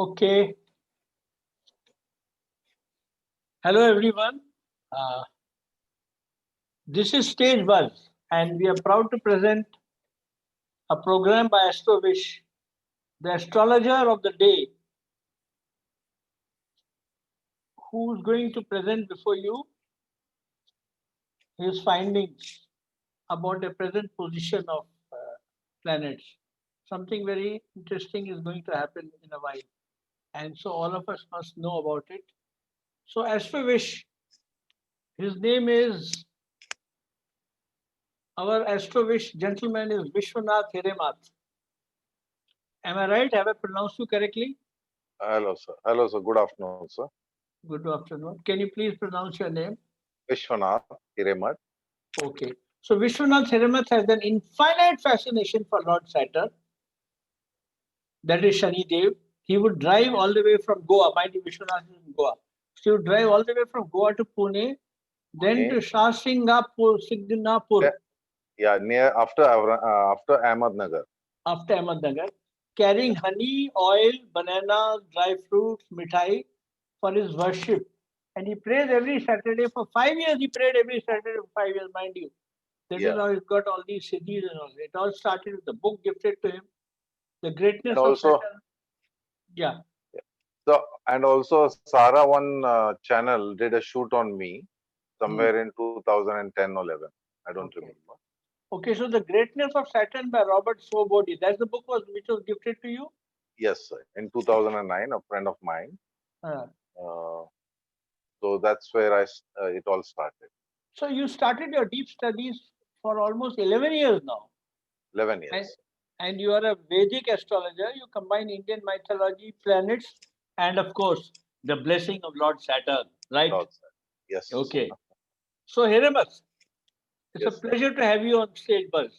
Okay. Hello, everyone. Uh, this is Stage Buzz, and we are proud to present a program by AstroVish, the astrologer of the day, who's going to present before you his findings about the present position of planets. Something very interesting is going to happen in a while, and so all of us must know about it. So, AstroVish, his name is our AstroVish gentleman is Vishwanath Hiremath. Am I right? Have I pronounced you correctly? Hello, sir. Hello, sir. Good afternoon, sir. Good afternoon. Can you please pronounce your name? Vishwanath Hiremat. Okay. So Vishwanath Hiremath has an infinite fascination for Lord Saturn. That is Shani Dev. He would drive all the way from Goa. Mind you, Vishwanath is in Goa. So he would drive all the way from Goa to Pune, then to Signapur, Yeah, near after Ahmednagar. after Ahmednagar, carrying honey, oil, bananas, dry fruits, mithai for his worship. And he prays every Saturday for 5 years. He prayed every Saturday for 5 years, mind you. That is Yeah, how he got all these cities and all. It all started with the book gifted to him, The and Greatness of also, Saturn. Yeah. and also Sara One channel did a shoot on me Hmm. somewhere in 2010 or 11. I don't Okay. remember. Okay, so The Greatness of Saturn by Robert Swobody. That's the book which was gifted to you? Yes, sir. In 2009, a friend of mine. Uh, Uh, so that's where it all started. so you started your deep studies for almost 11 years now. 11 And, years. and you are a Vedic astrologer. You combine Indian mythology, planets, and of course, the blessing of Lord Saturn, right? Lord, sir. Yes. Okay. So, Hiremas, it's a Yes, sir. pleasure to have you on Stage Buzz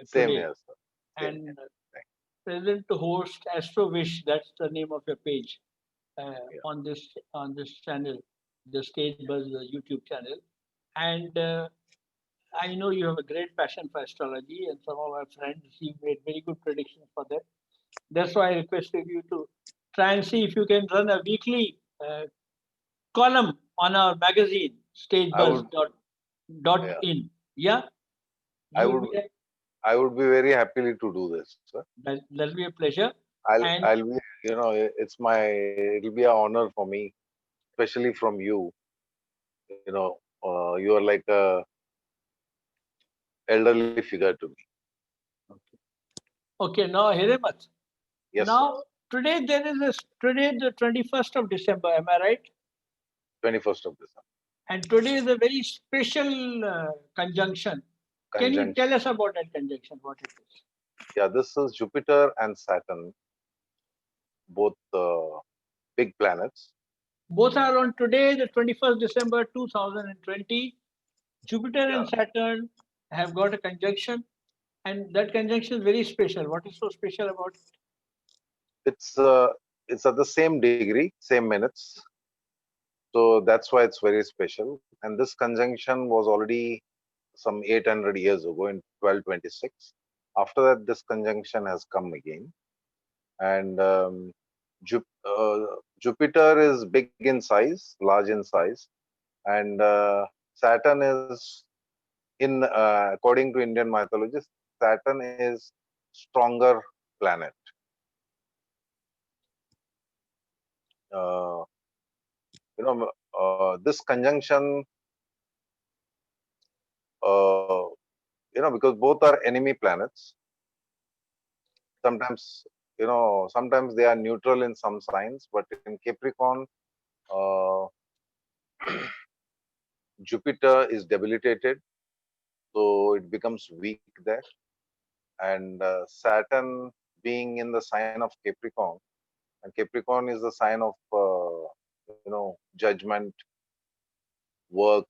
Same today. here, sir. Same here. And Thank present to host AstroVish, that's the name of your page you. on this channel, the Stage Buzz YouTube channel. And I know you have a great passion for astrology, and some of our friends you made very good predictions for that. That's why I requested you to try and see if you can run a weekly column on our magazine, I would, yeah, stagebuzz.in. Yeah, I you will would, be I would be very happily to do this, sir. that'll be a pleasure. And I'll be, it'll be an honor for me, especially from you. You are like a elderly figure to me. okay, now Hiremat. Yes, sir. Now today the 21st of December. Am I right? 21st of December. And today is a very special conjunction. Can you tell Conjunction. us about that conjunction? What it is? Yeah, this is Jupiter and Saturn, both big planets. Both are on today, the 21st December 2020. Jupiter Yeah, and Saturn have got a conjunction, and that conjunction is very special. What is so special about it? it's uh, it's at the same degree, same minutes. So that's why it's very special. And this conjunction was already some 800 years ago in 1226. After that, this conjunction has come again. And Jupiter is big in size, large in size, and Saturn is according to Indian mythology, Saturn is stronger planet. Uh, this conjunction, uh, because both are enemy planets. Sometimes, sometimes they are neutral in some signs, but in Capricorn, uh, Jupiter is debilitated, so it becomes weak there. And Saturn being in the sign of Capricorn, and Capricorn is the sign of judgment, work,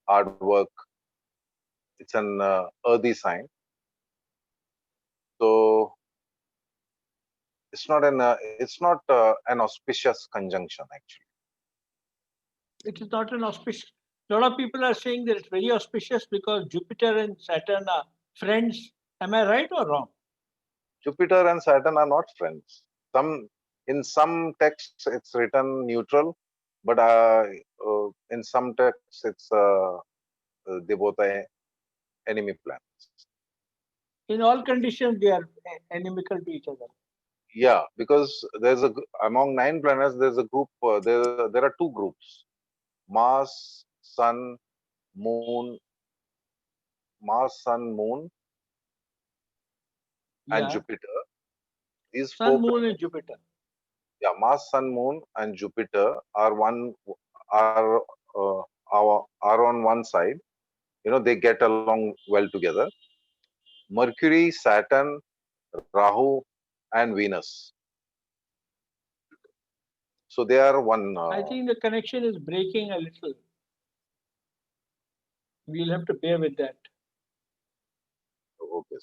hard work. It's an earthy sign, so it's not an auspicious conjunction actually. It is not an auspicious. A lot of people are saying that it's very auspicious because Jupiter and Saturn are friends. Am I right or wrong? Jupiter and Saturn are not friends. Some In some texts, it's written neutral, but in some texts, it's they both are enemy planets. In all conditions, they are inimical to each other. Yeah, because there's among 9 planets, there's a group. There are 2 groups: Mars, Sun, Moon, and Yeah, Jupiter. These Sun, 4 Moon, and planets, Jupiter. yeah, Mars, Sun, Moon, and Jupiter are are on one side. They get along well together. Mercury, Saturn, Rahu, and Venus. So they are one. I think the connection is breaking a little. We'll have to bear with that. Okay.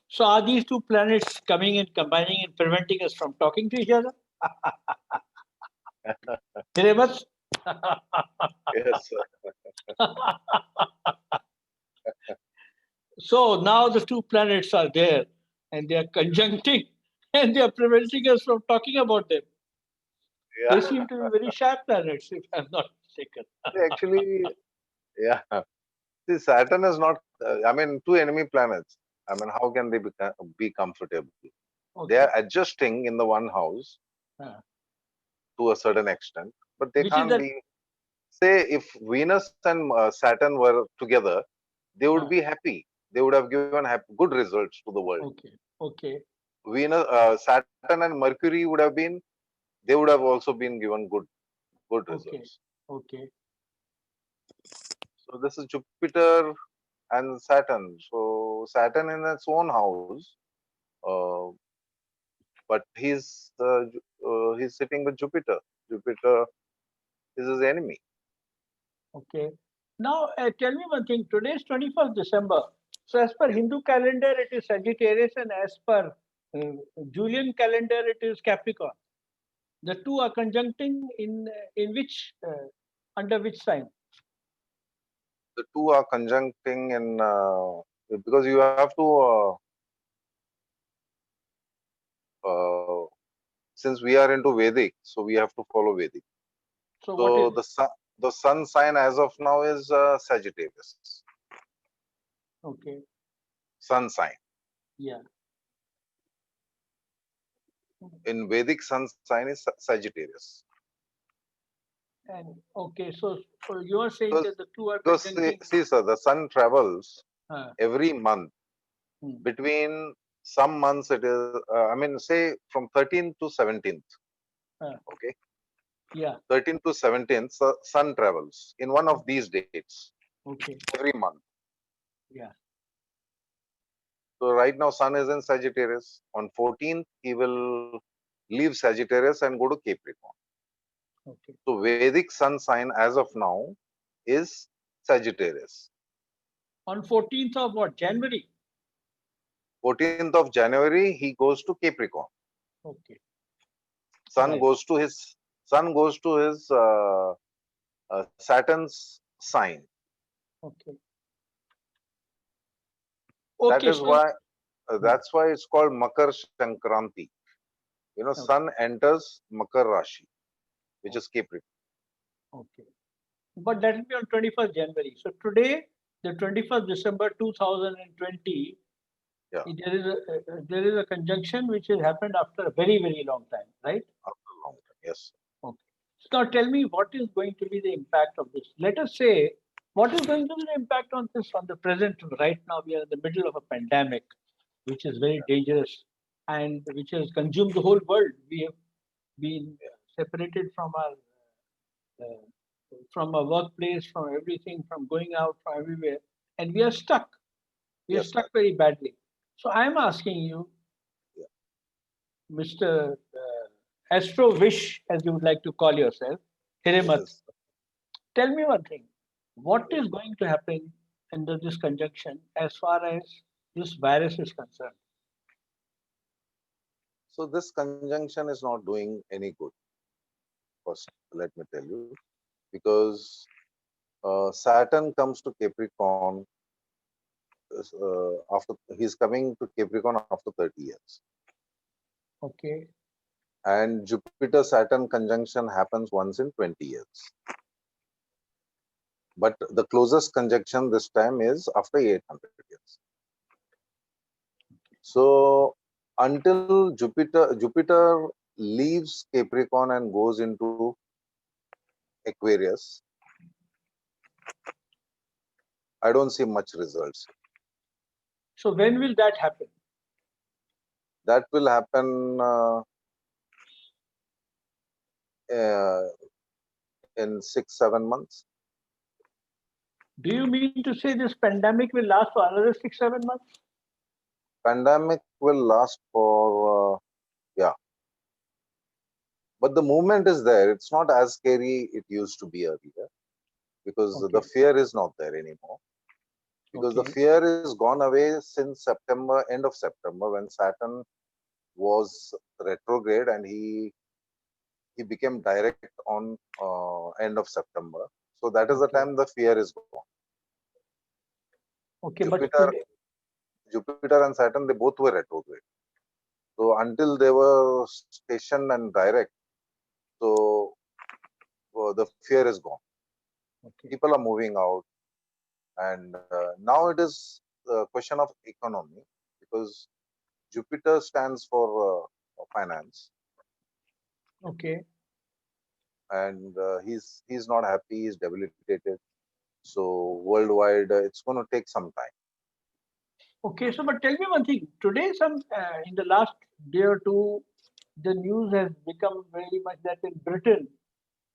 So are these two planets coming and combining and preventing us from talking to each other? Hiremat? Yes, sir. So now the two planets are there and they are conjuncting and they are preventing us from talking about them. They Yeah. seem to be very sharp planets, if I'm not mistaken. Actually, yeah. See, Saturn is not. I mean, 2 enemy planets. I mean, how can they be comfortable? They Okay. are adjusting in the one house Uh, to a certain extent, but they which is can't that? be. Say, if Venus and Saturn were together, they would be happy. They would have given good results to the world. Okay. Okay. Venus, Saturn, and Mercury would have been. They would have also been given good Okay. results. Okay. So this is Jupiter and Saturn. So Saturn in its own house, uh, but he's sitting with Jupiter. Jupiter is his enemy. Okay. Now, tell me one thing. Today is 21st December. So, as per Hindu calendar, it is Sagittarius, and as per Julian calendar, it is Capricorn. The two are conjuncting in which under which sign? The two are conjuncting in because you have to since we are into Vedic, so we have to follow Vedic. So, what So is the sun sign as of now is Sagittarius. okay? Sun sign. Yeah. In Vedic, sun sign is Sagittarius. And okay, so you are saying Because that the two are because conjuncting. see, sir, the sun travels Uh, every month between some months it is I mean say from 13th to 17th. Okay. Yeah. 13th to 17th, sun travels in one of these dates. Okay. Every month. Yeah. So right now sun is in Sagittarius. On 14th he will leave Sagittarius and go to Capricorn. Okay. So Vedic sun sign as of now is Sagittarius. On 14th of what? January? 14th of January he goes to Capricorn. Okay. Sun Right. goes to his Saturn's sign. Okay. That Okay. is So why that's why it's called Makar Sankranti. Sun enters Makar Rashi, which is Capricorn. okay. But that will be on 21st January. So today, the 21st December 2020, Yeah, there is a conjunction which has happened after a very, very long time, right? after a long time. Yes. Okay. So now tell me what is going to be the impact of this? Let us say, what is going to be the impact on this on the present? Right now, we are in the middle of a pandemic, which is very dangerous and which has consumed the whole world. We have been separated from our workplace, from everything, from going out, from everywhere, and we are stuck. We are Yes, stuck sir. very badly. So I am asking you, Yeah. Mr. Astro Wish, as you would like to call yourself, Hiremat, Yes. tell me one thing. What Yeah. is going to happen under this conjunction as far as this virus is concerned? So this conjunction is not doing any good. First, let me tell you, because Saturn comes to Capricorn after he's coming to Capricorn after 30 years. Okay. And Jupiter Saturn conjunction happens once in 20 years. But the closest conjunction this time is after 800 years. So until Jupiter leaves Capricorn and goes into Aquarius, I don't see much results. So when will that happen? That will happen in 6-7 months. Do you mean to say this pandemic will last for another 6-7 months? Pandemic will last for yeah, but the movement is there. It's not as scary it used to be earlier, because the Okay. fear is not there anymore. Because the Okay. fear is gone away since September, end of September, when Saturn was retrograde and he became direct on end of September. So that is the Okay. time the fear is gone. Okay, but Jupiter and Saturn, they both were retrograde. So until they were stationed and direct, so the fear is gone. okay. People are moving out, and now it is a question of economy, because Jupiter stands for finance, Okay. and he's not happy. He's debilitated. So worldwide, it's going to take some time. Okay, so but tell me one thing. Today, in the last day or two, the news has become very much that in Britain,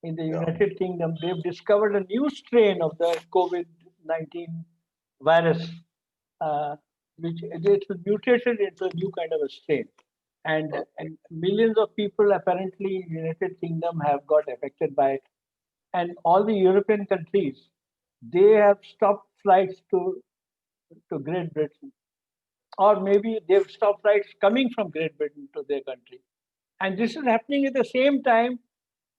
in the Yeah. United Kingdom, they've discovered a new strain of the COVID-19 virus, which it's mutated into a new kind of a strain. And millions of people apparently in the United Kingdom have got affected by it. And all the European countries, they have stopped flights to Great Britain, or maybe they've stopped flights coming from Great Britain to their country. And this is happening at the same time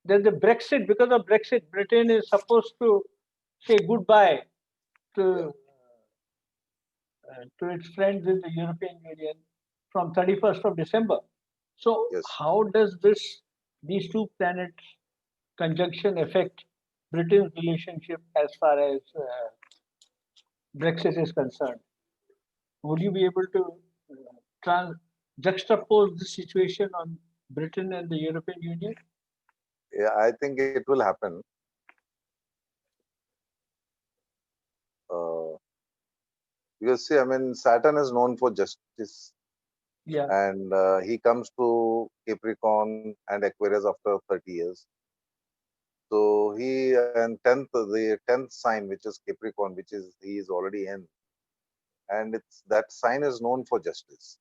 that the Brexit, because of Brexit, Britain is supposed to say goodbye to, to its friends in the European Union from 31st of December. So Yes. how does these two planets conjunction affect Britain's relationship as far as Brexit is concerned? Would you be able to juxtapose the situation on Britain and the European Union? Yeah, I think it will happen. Because see, I mean, Saturn is known for justice, Yeah. and he comes to Capricorn and Aquarius after 30 years. So he and the 10th sign, which is Capricorn, which is he is already in, and it's that sign is known for justice.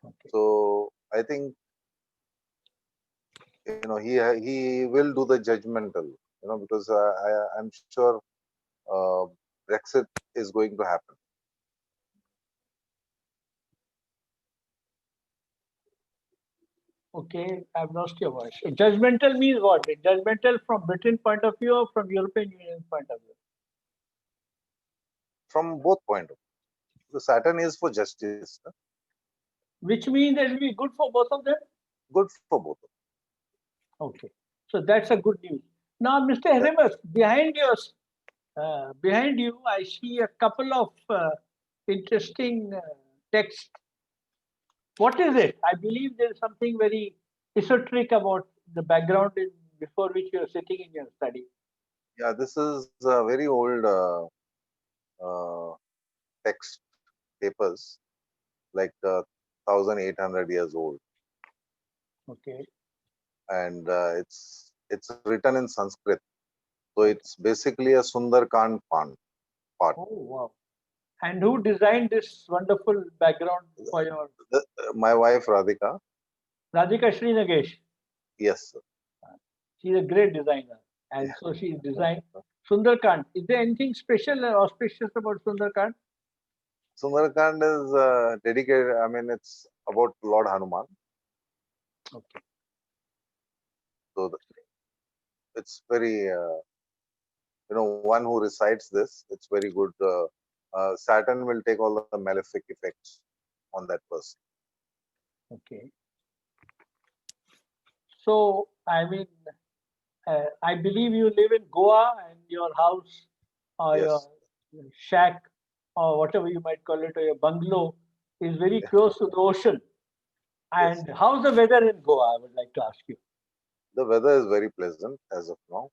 Okay. So I think he will do the judgmental, because I'm sure Brexit is going to happen. Okay, I've lost your voice. So judgmental means what? Judgmental from Britain point of view or from European Union point of view? From both point of view. The Saturn is for justice. Which means that it will be good for both of them? Good for both of them. Okay, so that's a good news. Now, Mr. Hieronymus, behind you, I see a couple of interesting texts. What is it? I believe there is something very esoteric about the background before which you are sitting in your study. Yeah, this is very old uh, text papers, like 1,800 years old, Okay. and it's written in Sanskrit. So it's basically a Sundarkand part. Oh, wow. And who designed this wonderful background for your My wife Radhika. Radhika Srinagesh? Yes, sir. She's a great designer. And so she designed Sundarkand. Is there anything special or auspicious about Sundarkand? Sundarkand is dedicated. I mean, it's about Lord Hanuman. Okay. So it's very, one who recites this, it's very good. Saturn will take all the malefic effects on that person. Okay. So, I mean, I believe you live in Goa and your house or Yes. your shack or whatever you might call it, or your bungalow is very Yeah. close to the ocean. Yes. And how's the weather in Goa? I would like to ask you. The weather is very pleasant as of now.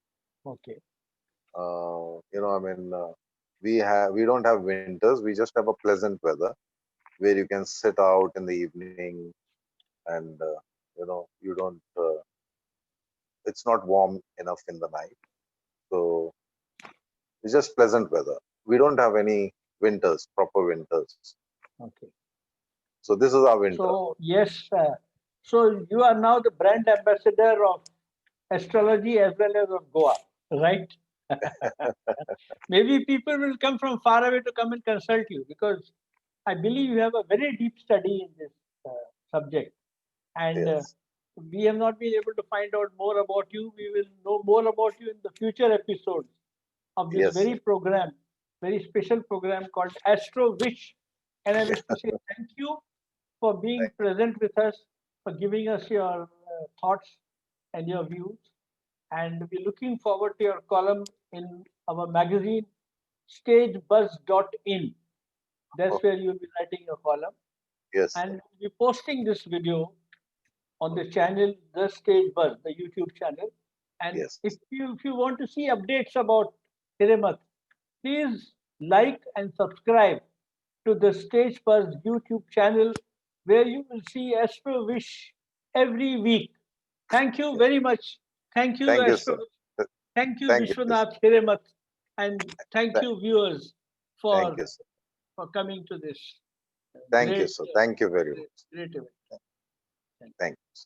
Okay. I mean, we don't have winters. We just have a pleasant weather where you can sit out in the evening, and you don't. It's not warm enough in the night, so it's just pleasant weather. We don't have any winters, proper winters. Okay. So this is our winter. So, yes, so you are now the brand ambassador of astrology as well as of Goa, right? Maybe people will come from far away to come and consult you because I believe you have a very deep study in this subject. And Yes. we have not been able to find out more about you. We will know more about you in the future episodes of this Yes. very program, very special program called Astro Wish. And I wish to say thank you for being present with us, for giving us your thoughts and your views. And we're looking forward to your column in our magazine, stagebuzz.in. That's where you'll be writing your column. Yes. And we'll be posting this video on the channel, The Stage Buzz, the YouTube channel. And Yes. if you want to see updates about Hiremath, please like and subscribe to the Stage Buzz YouTube channel, where you will see Astro Wish every week. Thank you very much. Thank you, Thank you, Astro sir. Wish. Thank you, Thank you, sir. Vishwanath Hiremath. And thank you, viewers, Thank for, you, sir. for coming to this Thank you, great, sir. Thank you very much. great event. Thank you.